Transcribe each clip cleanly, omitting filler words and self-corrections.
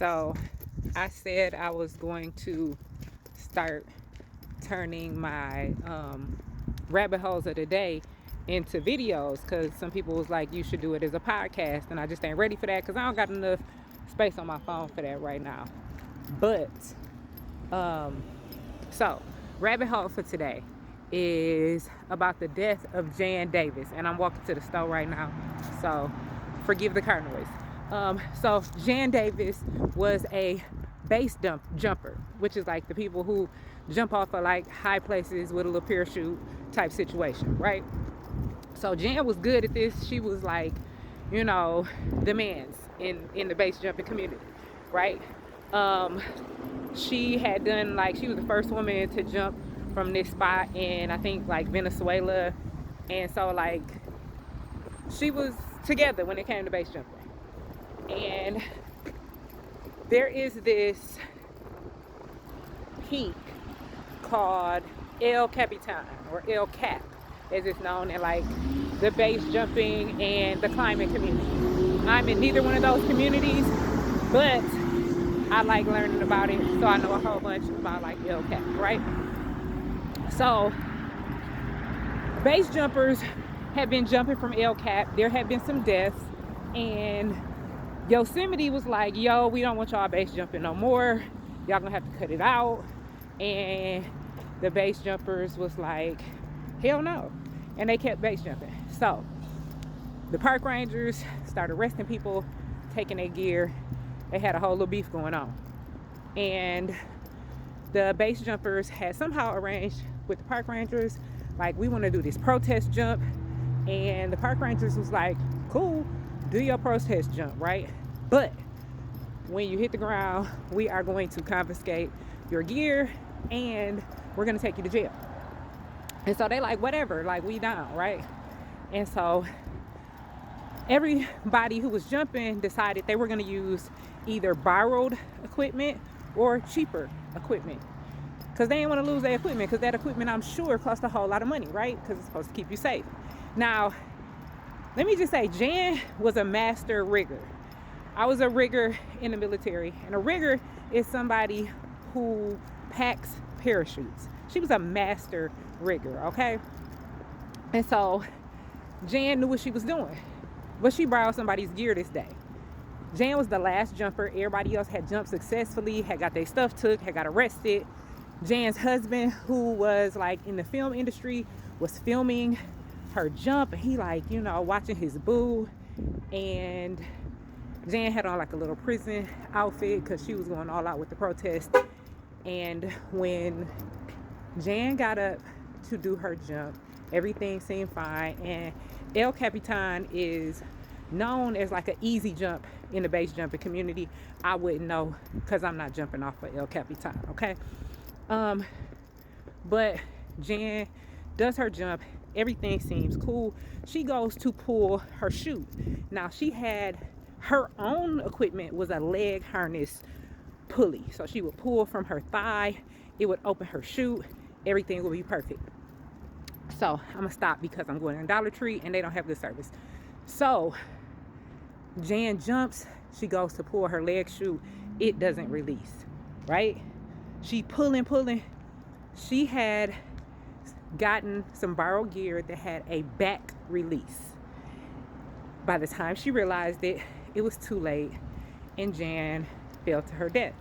So I said I was going to start turning my rabbit holes of the day into videos, because some people was like, you should do it as a podcast, and I just ain't ready for that because I don't got enough space on my phone for that right now. But so rabbit hole for today is about the death of Jan Davis, and I'm walking to the store right now, so forgive the car noise. So Jan Davis was a base jumper, which is like the people who jump off of like high places with a little parachute type situation, right? So Jan was good at this. She was like, you know, the man's in the base jumping community, right? She had done, like, she was the first woman to jump from this spot in, I think, like Venezuela. And so like she was together when it came to base jumping. And there is this peak called El Capitan, or El Cap as it's known in like the base jumping and the climbing community. I'm in neither one of those communities, but I like learning about it, so I know a whole bunch about like El Cap, right? So base jumpers have been jumping from El Cap. There have been some deaths, and Yosemite was like, yo, we don't want y'all base jumping no more. Y'all gonna have to cut it out. And the base jumpers was like, hell no. And they kept base jumping. So the park rangers started arresting people, taking their gear. They had a whole little beef going on. And the base jumpers had somehow arranged with the park rangers, like, we want to do this protest jump. And the park rangers was like, cool, do your protest jump, right? But when you hit the ground, we are going to confiscate your gear and we're going to take you to jail. And so they like, whatever, like, we down, right? And so everybody who was jumping decided they were going to use either borrowed equipment or cheaper equipment, because they didn't want to lose their equipment, because that equipment, I'm sure, cost a whole lot of money, right? Because it's supposed to keep you safe. Now, let me just say, Jan was a master rigger. I was a rigger in the military, and a rigger is somebody who packs parachutes. She was a master rigger, okay? And so Jan knew what she was doing, but she borrowed somebody's gear this day. Jan was the last jumper. Everybody else had jumped successfully, had got their stuff took, had got arrested. Jan's husband, who was like in the film industry, was filming her jump, and he like, you know, watching his boo. And Jan had on like a little prison outfit because she was going all out with the protest. And when Jan got up to do her jump, everything seemed fine. And El Capitan is known as like an easy jump in the base jumping community. I wouldn't know because I'm not jumping off of El Capitan, okay? But Jan does her jump. Everything seems cool. She goes to pull her chute. Now, she had her own equipment, was a leg harness pulley. So she would pull from her thigh. It would open her chute. Everything would be perfect. So I'm gonna stop because I'm going to Dollar Tree and they don't have good service. So Jan jumps. She goes to pull her leg chute. It doesn't release, right? She pulling. She had gotten some borrowed gear that had a back release. By the time she realized it, it was too late, and Jan fell to her death.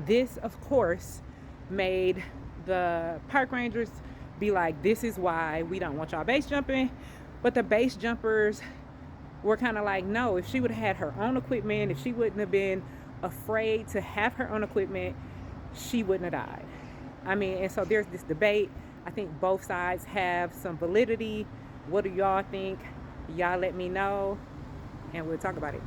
This, of course, made the park rangers be like, this is why we don't want y'all base jumping. But the base jumpers were kind of like, no, if she would have had her own equipment, if she wouldn't have been afraid to have her own equipment, she wouldn't have died. I mean, and so there's this debate. I think both sides have some validity. What do y'all think? Y'all let me know and we'll talk about it.